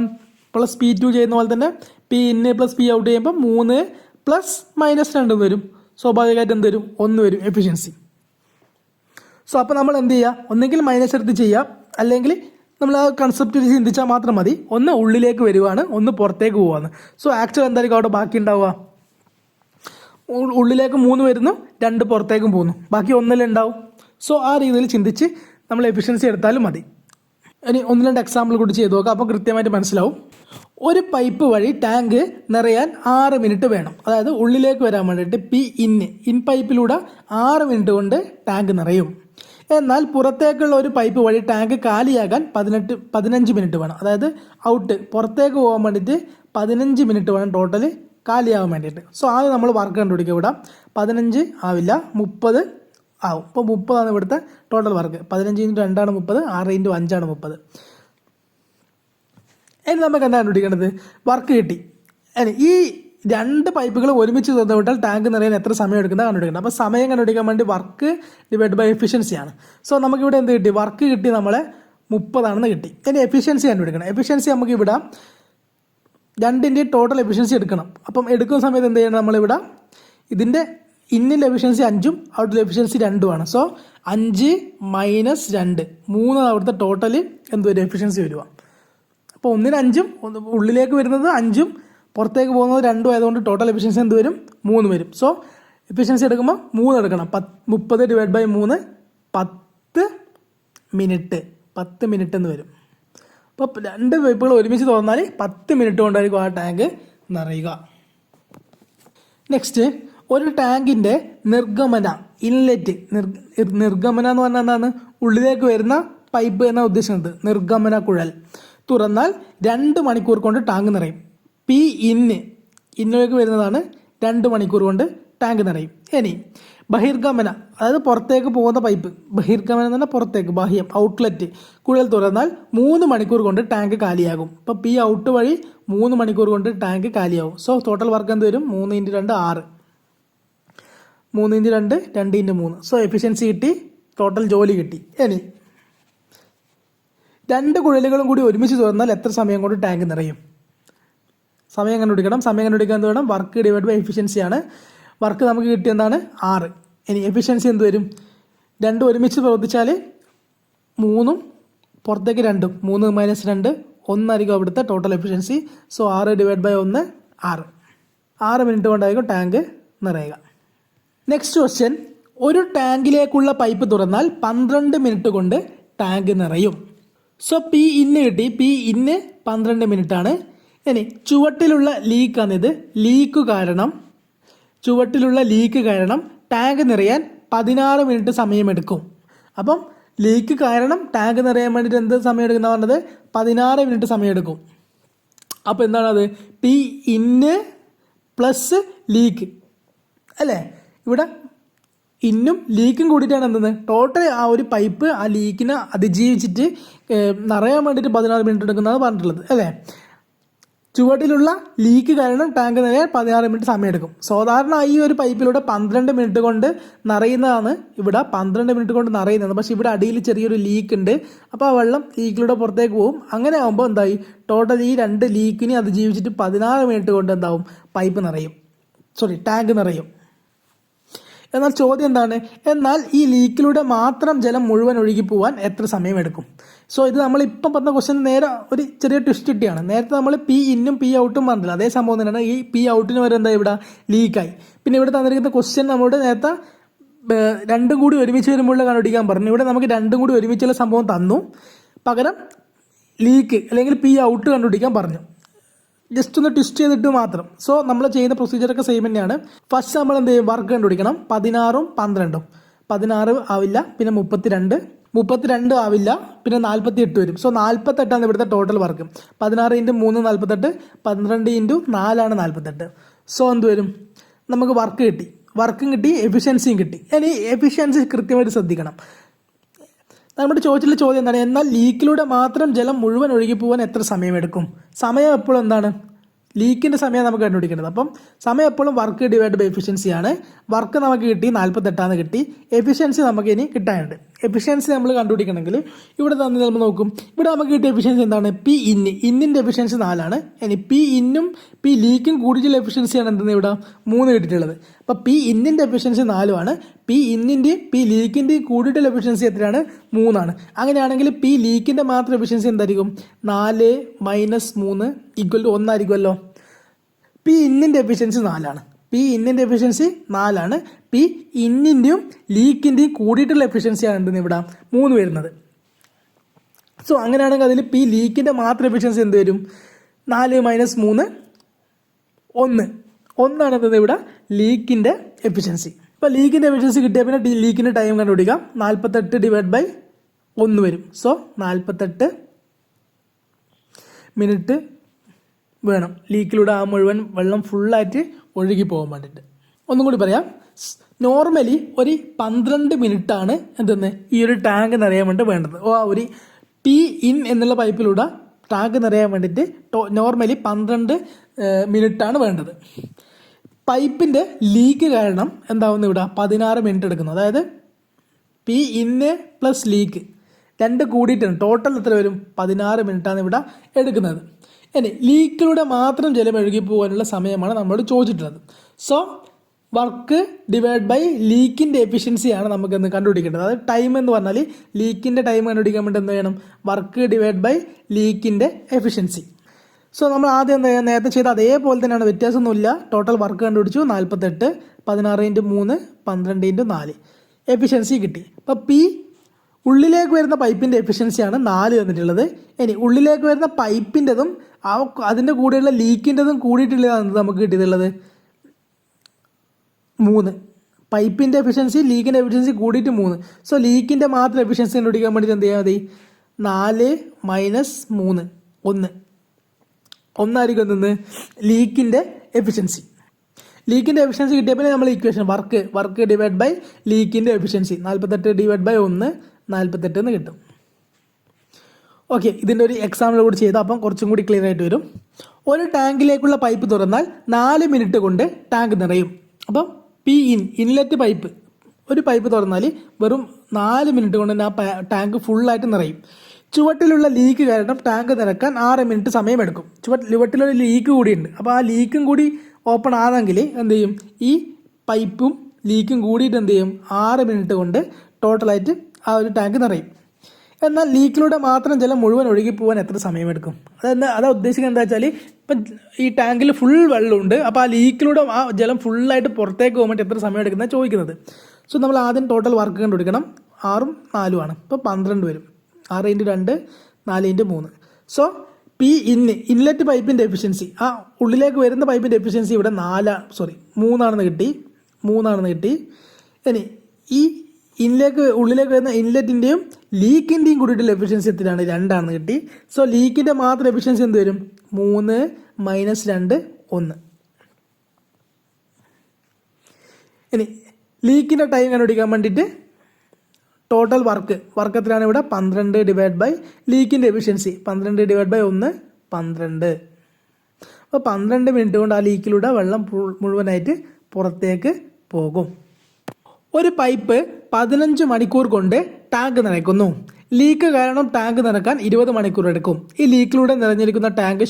+ P2 ചെയ്യുന്ന പോലെ തന്നെ പി ഇന്ന് + പി ഔട്ട് ചെയ്യുമ്പോൾ 3 + -2 വരും. സ്വാഭാവികമായിട്ട് എന്ത് വരും? 1 വരും എഫിഷ്യൻസി. സോ അപ്പോൾ നമ്മൾ എന്ത് ചെയ്യുക? ഒന്നെങ്കിൽ മൈനസ് എടുത്ത് ചെയ്യാം, അല്ലെങ്കിൽ നമ്മൾ ആ കൺസെപ്റ്റ് ചിന്തിച്ചാൽ മാത്രം മതി. ഒന്ന് ഉള്ളിലേക്ക് വരുവാണ്, ഒന്ന് പുറത്തേക്ക് പോവാണ്. സോ ആക്ച്വൽ എന്തായിരിക്കും അവിടെ ബാക്കി ഉണ്ടാവുക? ഉള്ളിലേക്ക് 3 വരുന്നു, 2 പുറത്തേക്കും പോകുന്നു, ബാക്കി 1 ഉണ്ടാവും. സോ ആ രീതിയിൽ ചിന്തിച്ച് നമ്മൾ എഫിഷ്യൻസി എടുത്താലും മതി. ഇനി 1-2 എക്സാമ്പിൾ കൂടി ചെയ്ത് നോക്കാം, അപ്പോൾ കൃത്യമായിട്ട് മനസ്സിലാവും. ഒരു പൈപ്പ് വഴി ടാങ്ക് നിറയാൻ 6 മിനിറ്റ് വേണം. അതായത് ഉള്ളിലേക്ക് വരാൻ വേണ്ടിയിട്ട് ഇൻ പൈപ്പിലൂടെ 6 മിനിറ്റ് കൊണ്ട് ടാങ്ക് നിറയും. എന്നാൽ പുറത്തേക്കുള്ള ഒരു പൈപ്പ് വഴി ടാങ്ക് കാലിയാകാൻ 15 മിനിറ്റ് വേണം. അതായത് ഔട്ട് പുറത്തേക്ക് പോകാൻ വേണ്ടിയിട്ട് 15 മിനിറ്റ് വേണം ടോട്ടൽ കാലിയാകാൻ വേണ്ടിയിട്ട്. സോ ആദ്യം നമ്മൾ വർക്ക് കണ്ടുപിടിക്കുക. ഇവിടെ 15 ആവില്ല, 30 ആവും. ഇപ്പോൾ 30 ഇവിടുത്തെ ടോട്ടൽ വർക്ക്. 15 × 2 ആണ് 30, 6 × 5 ആണ് 30. ഇനി നമുക്ക് എന്താ കണ്ടുപിടിക്കേണ്ടത്? വർക്ക് കിട്ടി. ഇനി ഈ 2 പൈപ്പുകൾ ഒരുമിച്ച് തുറന്നു വിട്ടാൽ ടാങ്ക് നിറയാൻ എത്ര സമയം എടുക്കുന്നത് കണ്ടുപിടിക്കണം. അപ്പോൾ സമയം കണ്ടുപിടിക്കാൻ വേണ്ടി വർക്ക് ഡിവൈഡ് ബൈ എഫിഷ്യൻസിയാണ്. സോ നമുക്കിവിടെ എന്ത് കിട്ടി? വർക്ക് കിട്ടി, നമ്മളെ 30 ആണെന്ന് കിട്ടി. ഇനി എഫിഷ്യൻസി കണ്ടുപിടിക്കണം. എഫിഷ്യൻസി നമുക്ക് ഇവിടെ 2ൻ്റെ ടോട്ടൽ എഫിഷ്യൻസി എടുക്കണം. അപ്പം എടുക്കുന്ന സമയത്ത് എന്ത് ചെയ്യണം? നമ്മളിവിടെ ഇതിൻ്റെ ഇന്നിൻ്റെ എഫിഷ്യൻസി 5ഉം ഔട്ടിലെ എഫിഷ്യൻസി 2ഉമാണ്. സോ 5 - 2 3 അവിടുത്തെ ടോട്ടൽ എന്ത് വരും? എഫിഷ്യൻസി വരുക. അപ്പോൾ 1-ന് 5ഉം ഉള്ളിലേക്ക് വരുന്നത് 5ഉം പുറത്തേക്ക് പോകുന്നത് 2ഉം ആയതുകൊണ്ട് ടോട്ടൽ എഫിഷ്യൻസി എന്ത് വരും? 3 വരും. സോ എഫിഷ്യൻസി എടുക്കുമ്പോൾ 3 എടുക്കണം. 30 ഡിവൈഡ് ബൈ 3 10 മിനിറ്റ് എന്ന് വരും. അപ്പോൾ 2 പൈപ്പുകൾ ഒരുമിച്ച് തുറന്നാൽ 10 മിനിറ്റ് കൊണ്ടായിരിക്കും ആ ടാങ്ക് നിറയുക. നെക്സ്റ്റ്, ഒരു ടാങ്കിൻ്റെ നിർഗമന ഇൻലെറ്റ് നിർഗമന എന്ന് പറഞ്ഞാൽ എന്താണ്? ഉള്ളിലേക്ക് വരുന്ന പൈപ്പ് എന്നാണ് ഉദ്ദേശിക്കുന്നത്. നിർഗമന കുഴൽ തുറന്നാൽ 2 മണിക്കൂർ കൊണ്ട് ടാങ്ക് നിറയും. പി ഇന്നിലേക്ക് വരുന്നതാണ് 2 മണിക്കൂർ കൊണ്ട് ടാങ്ക് നിറയും. ഇനി ബഹിർഗമന, അതായത് പുറത്തേക്ക് പോകുന്ന പൈപ്പ്. ബഹിർഗമനം എന്ന് പറഞ്ഞാൽ പുറത്തേക്ക്, ബാഹ്യം, ഔട്ട്ലെറ്റ് കുഴൽ തുറന്നാൽ 3 മണിക്കൂർ കൊണ്ട് ടാങ്ക് കാലിയാകും. ഇപ്പോൾ പി ഔട്ട് വഴി 3 മണിക്കൂർ കൊണ്ട് ടാങ്ക് കാലിയാകും. സോ ടോട്ടൽ വർക്ക് എന്ത് വരും? 3 × 2 6, 3 × 2 2 × 3. സോ എഫിഷ്യൻസി കിട്ടി, ടോട്ടൽ ജോലി കിട്ടി. ഇനി 2 കുഴലുകളും കൂടി ഒരുമിച്ച് തുറന്നാൽ എത്ര സമയം കൊണ്ട് ടാങ്ക് നിറയും? സമയം കണ്ടുപിടിക്കണം. സമയം കണ്ടുപിടിക്കാൻ എന്ത് വേണം? വർക്ക് ഡിവൈഡ് ബൈ എഫിഷ്യൻസിയാണ്. വർക്ക് നമുക്ക് കിട്ടിയ എന്താണ്? 6. ഇനി എഫിഷ്യൻസി എന്ത് വരും? 2 ഒരുമിച്ച് പ്രവർത്തിച്ചാൽ 3ഉം പുറത്തേക്ക് 2ഉം, 3 - 2 1 ആയിരിക്കും അവിടുത്തെ total efficiency. So 6 divide by 1 6 minute കൊണ്ടായിരിക്കും ടാങ്ക് നിറയുക. നെക്സ്റ്റ് ക്വസ്റ്റ്യൻ, ഒരു ടാങ്കിലേക്കുള്ള പൈപ്പ് തുറന്നാൽ 12 മിനിറ്റ് കൊണ്ട് ടാങ്ക് നിറയും. സോ പി ഇന്ന് കിട്ടി. പി ഇന്ന് 12 മിനിറ്റ് ആണ്. ഇനി ചുവട്ടിലുള്ള ലീക്കാണിത്. ചുവട്ടിലുള്ള ലീക്ക് കാരണം ടാങ്ക് നിറയാൻ 16 മിനിറ്റ് സമയമെടുക്കും. അപ്പം ലീക്ക് കാരണം ടാങ്ക് നിറയാൻ വേണ്ടിയിട്ട് എന്ത് സമയം എടുക്കുന്ന പറഞ്ഞത്? 16 മിനിറ്റ് സമയമെടുക്കും. അപ്പോൾ എന്താണത്? പി ഇന്ന് പ്ലസ് ലീക്ക് അല്ലേ? ഇവിടെ ഇന്നും ലീക്കും കൂടിയിട്ടാണ് എന്തെന്ന് ടോട്ടൽ ആ ഒരു പൈപ്പ് ആ ലീക്കിനെ അതിജീവിച്ചിട്ട് നിറയാൻ വേണ്ടിയിട്ട് 16 മിനിറ്റ് എടുക്കുന്നതാണ് പറഞ്ഞിട്ടുള്ളത് അല്ലേ? ചുവട്ടിലുള്ള ലീക്ക് കാരണം ടാങ്ക് നിറയാൻ 16 മിനിറ്റ് സമയമെടുക്കും. സാധാരണ ഈ ഒരു പൈപ്പിലൂടെ 12 മിനിറ്റ് കൊണ്ട് നിറയുന്നതാണ്. ഇവിടെ 12 മിനിറ്റ് കൊണ്ട് നിറയുന്നത്. പക്ഷേ ഇവിടെ അടിയിൽ ചെറിയൊരു ലീക്ക് ഉണ്ട്. അപ്പോൾ ആ വെള്ളം ലീക്കിലൂടെ പുറത്തേക്ക് പോകും. അങ്ങനെ ആകുമ്പോൾ എന്തായി? ടോട്ടൽ ഈ 2 ലീക്കിനെ അതിജീവിച്ചിട്ട് 16 മിനിറ്റ് കൊണ്ട് എന്താവും? ടാങ്ക് നിറയും. എന്നാൽ ചോദ്യം എന്താണ്? എന്നാൽ ഈ ലീക്കിലൂടെ മാത്രം ജലം മുഴുവൻ ഒഴുകി പോകാൻ എത്ര സമയമെടുക്കും? സോ ഇത് നമ്മളിപ്പം പറഞ്ഞ ക്വസ്റ്റ്യൻ നേരെ ഒരു ചെറിയ ട്വിസ്റ്റ് കിട്ടിയാണ്. നേരത്തെ നമ്മൾ പി ഇന്നും പി ഔട്ടും പറഞ്ഞില്ല. അതേ സംഭവം തന്നെയാണ്. ഈ പി ഔട്ടിന് വരെ എന്താ ഇവിടെ ലീക്കായി. പിന്നെ ഇവിടെ തന്നിരിക്കുന്ന ക്വസ്റ്റ്യൻ നമ്മളോട് നേരത്തെ 2 കൂടി ഒരുമിച്ച് വരുമ്പോഴുള്ള കണ്ടുപിടിക്കാൻ പറഞ്ഞു. ഇവിടെ നമുക്ക് 2 കൂടി ഒരുമിച്ചുള്ള സംഭവം തന്നു. പകരം ലീക്ക് അല്ലെങ്കിൽ പി ഔട്ട് കണ്ടുപിടിക്കാൻ പറഞ്ഞു. ജസ്റ്റ് ഒന്ന് ട്വിസ്റ്റ് ചെയ്തിട്ട് മാത്രം. സോ നമ്മൾ ചെയ്യുന്ന പ്രൊസീജിയറൊക്കെ സെയിം തന്നെയാണ്. ഫസ്റ്റ് നമ്മൾ എന്ത് ചെയ്യും? വർക്ക് കണ്ടുപിടിക്കണം. 16ഉം 12ഉം. 16 ആവില്ല, പിന്നെ 32 ആവില്ല, പിന്നെ 48 വരും. സോ 48 ആണ് ഇവിടുത്തെ ടോട്ടൽ വർക്ക്. 16 × 3 48, 12 × 4 ആണ് 48. സോ എന്ത് വരും? നമുക്ക് വർക്കും കിട്ടി, എഫിഷ്യൻസിയും കിട്ടി. ഇനി എഫിഷ്യൻസി കൃത്യമായിട്ട് ശ്രദ്ധിക്കണം. നമ്മുടെ ചോദിച്ചിട്ടുള്ള ചോദ്യം എന്താണ്? എന്നാൽ ലീക്കിലൂടെ മാത്രം ജലം മുഴുവൻ ഒഴുകി പോകാൻ എത്ര സമയമെടുക്കും? സമയം എപ്പോഴും എന്താണ്? ലീക്കിൻ്റെ സമയം നമുക്ക് കണ്ടുപിടിക്കേണ്ടത്. അപ്പം സമയം എപ്പോഴും വർക്ക് ഡിവൈഡ് ബൈ എഫിഷ്യൻസിയാണ്. വർക്ക് നമുക്ക് കിട്ടി 48 കിട്ടി. എഫിഷ്യൻസി നമുക്ക് ഇനി കിട്ടാനുണ്ട്. എഫിഷ്യൻസി നമ്മൾ കണ്ടുപിടിക്കണമെങ്കിൽ ഇവിടെ തന്നെ നമ്മൾ നോക്കും. ഇവിടെ നമുക്ക് കിട്ടിയ എഫിഷ്യൻസി എന്താണ്? പി ഇന്നിൻ്റെ എഫിഷ്യൻസി 4. ഇനി പി ഇന്നും പി ലീക്കും കൂടുതൽ എഫിഷ്യൻസിയാണ് എന്തെന്ന് ഇവിടെ 3 കിട്ടിയിട്ടുള്ളത്. അപ്പോൾ പി ഇന്നിൻ്റെ എഫിഷ്യൻസി 4. പി ഇന്നിൻ്റെയും പി ലീക്കിൻ്റെയും കൂടുതൽ എഫിഷ്യൻസി എത്രയാണ്? 3. അങ്ങനെയാണെങ്കിൽ പി ലീക്കിൻ്റെ മാത്രം എഫിഷ്യൻസി എന്തായിരിക്കും? 4 - 3 = 1 ആയിരിക്കുമല്ലോ. പി ഇന്നിൻ്റെ എഫിഷ്യൻസി 4. പി ഇന്നിൻ്റെ എഫിഷ്യൻസി 4. പി ഇന്നിൻ്റെയും ലീക്കിൻ്റെയും കൂടിയിട്ടുള്ള എഫിഷ്യൻസിയാണ് എന്തെന്ന് ഇവിടെ 3 വരുന്നത്. സോ അങ്ങനെയാണെങ്കിൽ അതിൽ പി ലീക്കിൻ്റെ മാത്രം എഫിഷ്യൻസി എന്ത് വരും? 4 - 3 1 ആണ് എന്തെന്ന് ഇവിടെ ലീക്കിൻ്റെ എഫിഷ്യൻസി. ഇപ്പോൾ ലീക്കിൻ്റെ എഫിഷ്യൻസി കിട്ടിയാൽ പിന്നെ ലീക്കിൻ്റെ ടൈം കണ്ടുപിടിക്കാം. 48/1 വരും. സോ 48 മിനിറ്റ് വേണം ലീക്കിലൂടെ ആ മുഴുവൻ വെള്ളം ഫുള്ളായിട്ട് ഒഴുകി പോകാൻ വേണ്ടിയിട്ട്. ഒന്നും കൂടി പറയാം. നോർമലി ഒരു 12 മിനിറ്റാണ് എന്തെന്ന് ഈ ഒരു ടാങ്ക് നിറയാൻ വേണ്ടി വേണ്ടത്. ആ ഒരു പി ഇൻ എന്നുള്ള പൈപ്പിലൂടെ ടാങ്ക് നിറയാൻ വേണ്ടിയിട്ട് നോർമലി 12 മിനിറ്റാണ് വേണ്ടത്. പൈപ്പിൻ്റെ ലീക്ക് കാരണം എന്താവുന്നു ഇവിടെ 16 മിനിറ്റ് എടുക്കുന്നു. അതായത് പി ഇന്ന് പ്ലസ് ലീക്ക് രണ്ട് കൂടിയിട്ടാണ് ടോട്ടൽ എത്ര വരും? 16 മിനിറ്റാണ് ഇവിടെ എടുക്കുന്നത്. ഇനി ലീക്കിലൂടെ മാത്രം ജലം ഒഴുകി പോകാനുള്ള സമയമാണ് നമ്മളോട് ചോദിച്ചിട്ടുള്ളത്. സോ വർക്ക് ഡിവൈഡ് ബൈ ലീക്കിൻ്റെ എഫിഷ്യൻസിയാണ് നമുക്ക് എന്ന് കണ്ടുപിടിക്കേണ്ടത്. അതായത് ടൈം എന്ന് പറഞ്ഞാൽ ലീക്കിൻ്റെ ടൈം കണ്ടുപിടിക്കാൻ വേണ്ടി എന്ത് ചെയ്യണം? വർക്ക് ഡിവൈഡ് ബൈ ലീക്കിൻ്റെ എഫിഷ്യൻസി. സോ നമ്മൾ ആദ്യം എന്താ നേരത്തെ ചെയ്ത അതേപോലെ തന്നെയാണ്, വ്യത്യാസമൊന്നുമില്ല. ടോട്ടൽ വർക്ക് കണ്ടുപിടിച്ചു 48, 16×3 12×4 എഫിഷ്യൻസി കിട്ടി. അപ്പോൾ പി ഉള്ളിലേക്ക് വരുന്ന പൈപ്പിൻ്റെ എഫിഷ്യൻസിയാണ് 4 തന്നിട്ടുള്ളത്. ഇനി ഉള്ളിലേക്ക് വരുന്ന പൈപ്പിൻ്റെതും അതിൻ്റെ കൂടെയുള്ള ലീക്കിൻ്റെതും കൂടിയിട്ടുള്ളതാണ് നമുക്ക് കിട്ടിയിട്ടുള്ളത് 3. പൈപ്പിൻ്റെ എഫിഷ്യൻസി ലീക്കിൻ്റെ എഫിഷ്യൻസി കൂടിയിട്ട് 3. സോ ലീക്കിൻ്റെ മാത്രം എഫിഷ്യൻസി കണ്ടുപിടിക്കാൻ വേണ്ടിയിട്ട് എന്ത് ചെയ്യാൻ മതി? 4 - 3 1 ഒന്നായിരിക്കും എന്തെന്ന് ലീക്കിൻ്റെ എഫിഷ്യൻസി. ലീക്കിൻ്റെ എഫിഷ്യൻസി കിട്ടിയ പിന്നെ നമ്മൾ ഇക്വേഷൻ വർക്ക് ഡിവൈഡ് ബൈ ലീക്കിൻ്റെ എഫിഷ്യൻസി 48/1 48 എന്ന് കിട്ടും. ഓക്കെ, ഇതിൻ്റെ ഒരു എക്സാമ്പിൾ കൂടി ചെയ്താൽ അപ്പം കുറച്ചും കൂടി ക്ലിയർ ആയിട്ട് വരും. ഒരു ടാങ്കിലേക്കുള്ള പൈപ്പ് തുറന്നാൽ 4 മിനിറ്റ് കൊണ്ട് ടാങ്ക് നിറയും. അപ്പം പി ഇൻലെറ്റ് പൈപ്പ് ഒരു പൈപ്പ് തുറന്നാൽ വെറും 4 മിനിറ്റ് കൊണ്ട് തന്നെ ആ ടാങ്ക് ഫുള്ളായിട്ട് നിറയും. ചുവട്ടിലുള്ള ലീക്ക് കാരണം ടാങ്ക് നിറക്കാൻ 6 മിനിറ്റ് സമയമെടുക്കും. ചുവട്ടിലൊരു ലീക്ക് കൂടിയുണ്ട്. അപ്പോൾ ആ ലീക്കും കൂടി ഓപ്പൺ ആണെങ്കിൽ എന്ത് ചെയ്യും? ഈ പൈപ്പും ലീക്കും കൂടിയിട്ട് എന്ത് ചെയ്യും? 6 മിനിറ്റ് കൊണ്ട് ടോട്ടലായിട്ട് ആ ഒരു ടാങ്ക് നിറയും. എന്നാൽ ലീക്കിലൂടെ മാത്രം ജലം മുഴുവൻ ഒഴുകി പോകാൻ എത്ര സമയമെടുക്കും? അതാ ഉദ്ദേശിക്കുന്നത് എന്താ വെച്ചാൽ ഇപ്പം ഈ ടാങ്കിൽ ഫുൾ വെള്ളമുണ്ട്. അപ്പോൾ ആ ലീക്കിലൂടെ ആ ജലം ഫുള്ളായിട്ട് പുറത്തേക്ക് പോകാൻ വേണ്ടി എത്ര സമയം എടുക്കുന്നതാണ് ചോദിക്കുന്നത്. സോ നമ്മൾ ആദ്യം ടോട്ടൽ വർക്ക് കണ്ടുപിടിക്കണം. 6ഉം 4ഉം ആണ്. ഇപ്പോൾ 12 വരും. 6×2 4×3. സോ പി ഇൻലെറ്റ് പൈപ്പിൻ്റെ എഫിഷ്യൻസി, ആ ഉള്ളിലേക്ക് വരുന്ന പൈപ്പിൻ്റെ എഫിഷ്യൻസി ഇവിടെ 3 കിട്ടി. ഇനി ഈ ഉള്ളിലേക്ക് വരുന്ന ഇൻലെറ്റിൻ്റെയും ലീക്കിൻ്റെയും കൂടിയിട്ടുള്ള എഫിഷ്യൻസി എത്രയാണ്? 2 കിട്ടി. സോ ലീക്കിൻ്റെ മാത്രം എഫിഷ്യൻസി എന്ത് വരും? 3 - 2 1. ഇനി ലീക്കിൻ്റെ ടൈം കണ്ടുപിടിക്കാൻ വേണ്ടിയിട്ട് ടോട്ടൽ വർക്ക് എത്രയാണ് ഇവിടെ? 12 ഡിവൈഡ് ബൈ ലീക്കിൻ്റെ എഫിഷ്യൻസി 12/1 12. അപ്പോൾ 12 മിനിറ്റ് കൊണ്ട് ആ ലീക്കിലൂടെ വെള്ളം മുഴുവനായിട്ട് പുറത്തേക്ക് പോകും. ഒരു പൈപ്പ് 15 മണിക്കൂർ കൊണ്ട് ടാങ്ക് നിറയ്ക്കുന്നു. ലീക്ക് കാരണം ടാങ്ക് നിറക്കാൻ 20 മണിക്കൂർ എടുക്കും. ഈ ലീക്കിലൂടെ നിറഞ്ഞിരിക്കുന്ന ടാങ്ക്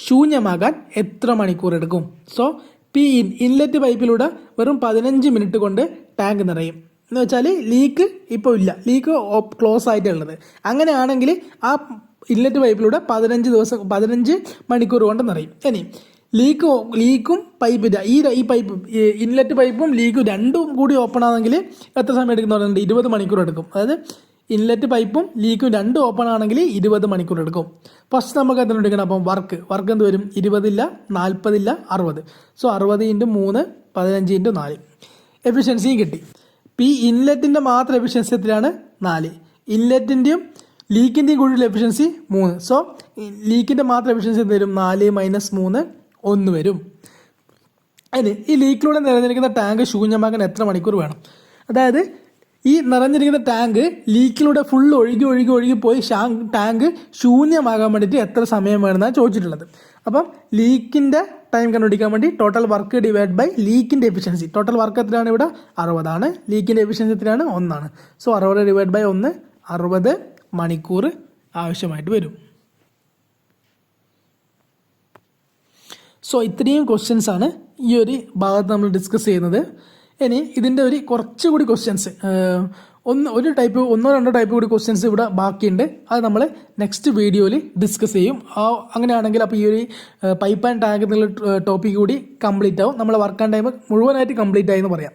ശൂന്യമാകാൻ എത്ര മണിക്കൂർ എടുക്കും? സോ പി ഇൻലെറ്റ് പൈപ്പിലൂടെ വെറും 15 മിനിറ്റ് കൊണ്ട് ടാങ്ക് നിറയും. എന്ന് വെച്ചാൽ ലീക്ക് ഇപ്പോൾ ഇല്ല, ലീക്ക് ക്ലോസ് ആയിട്ടുള്ളത്. അങ്ങനെയാണെങ്കിൽ ആ ഇൻലെറ്റ് പൈപ്പിലൂടെ 15 മണിക്കൂർ കൊണ്ട് നിറയും. ഇനി ലീക്കും പൈപ്പിൻ്റെ ഈ പൈപ്പ് ഇൻലെറ്റ് പൈപ്പും ലീക്കും രണ്ടും കൂടി ഓപ്പൺ ആണെങ്കിൽ എത്ര സമയം എടുക്കുന്നുണ്ട്? 20 മണിക്കൂർ എടുക്കും. അതായത് ഇൻലെറ്റ് പൈപ്പും ലീക്കും രണ്ടും ഓപ്പൺ ആണെങ്കിൽ 20 മണിക്കൂർ എടുക്കും. ഫസ്റ്റ് നമുക്ക് എന്തെങ്കിലും എടുക്കണം. അപ്പം വർക്ക് എന്ത് വരും? 20 ഇല്ല 40 ഇല്ല 60. സോ 60×3 15×4 എഫിഷ്യൻസിയും കിട്ടി. പി ഇൻലെറ്റിൻ്റെ മാത്രം എഫിഷ്യൻസി എത്രയാണ്? 4. ഇൻലെറ്റിൻ്റെയും ലീക്കിൻ്റെയും കൂടിയുള്ള എഫിഷ്യൻസി 3. സോ ലീക്കിൻ്റെ മാത്രം എഫിഷ്യൻസി എന്ത് വരും? 4 - 3 1 വരും. അതിന് ഈ ലീക്കിലൂടെ നിറഞ്ഞിരിക്കുന്ന ടാങ്ക് ശൂന്യമാക്കാൻ എത്ര മണിക്കൂർ വേണം? അതായത് ഈ നിറഞ്ഞിരിക്കുന്ന ടാങ്ക് ലീക്കിലൂടെ ഫുൾ ഒഴുകി പോയി ടാങ്ക് ശൂന്യമാകാൻ വേണ്ടിയിട്ട് എത്ര സമയം വേണമെന്നാണ് ചോദിച്ചിട്ടുള്ളത്. അപ്പം ലീക്കിൻ്റെ ടൈം കണ്ടുപിടിക്കാൻ വേണ്ടി ടോട്ടൽ വർക്ക് ഡിവൈഡ് ബൈ ലീക്കിൻ്റെ എഫിഷ്യൻസി. ടോട്ടൽ വർക്ക് എത്രയാണ് ഇവിടെ? 60 ആണ്. ലീക്കിൻ്റെ എഫിഷ്യൻസി എത്രയാണ്? 1 ആണ്. സോ 60 ഡിവൈഡ് ബൈ 1 60 മണിക്കൂർ ആവശ്യമായിട്ട് വരും. സോ ഇത്രയും ക്വസ്റ്റ്യൻസ് ആണ് ഈ ഒരു ഭാഗത്ത് നമ്മൾ ഡിസ്കസ് ചെയ്യുന്നത്. ഇനി ഇതിൻ്റെ കുറച്ചുകൂടി ക്വസ്റ്റ്യൻസ് ഒന്നോ രണ്ടോ ടൈപ്പ് കൂടി ക്വസ്റ്റ്യൻസ് ഇവിടെ ബാക്കിയുണ്ട്. അത് നമ്മൾ നെക്സ്റ്റ് വീഡിയോയിൽ ഡിസ്കസ് ചെയ്യും. അങ്ങനെയാണെങ്കിൽ അപ്പോൾ ഈ ഒരു പൈപ്പ് ആൻഡ് ടാങ്ക് എന്നുള്ള ടോപ്പിക് കൂടി കംപ്ലീറ്റ് ആവും. നമ്മൾ വർക്ക് ആൻഡ് ടൈം മുഴുവനായിട്ട് കംപ്ലീറ്റ് ആയി എന്ന് പറയാം.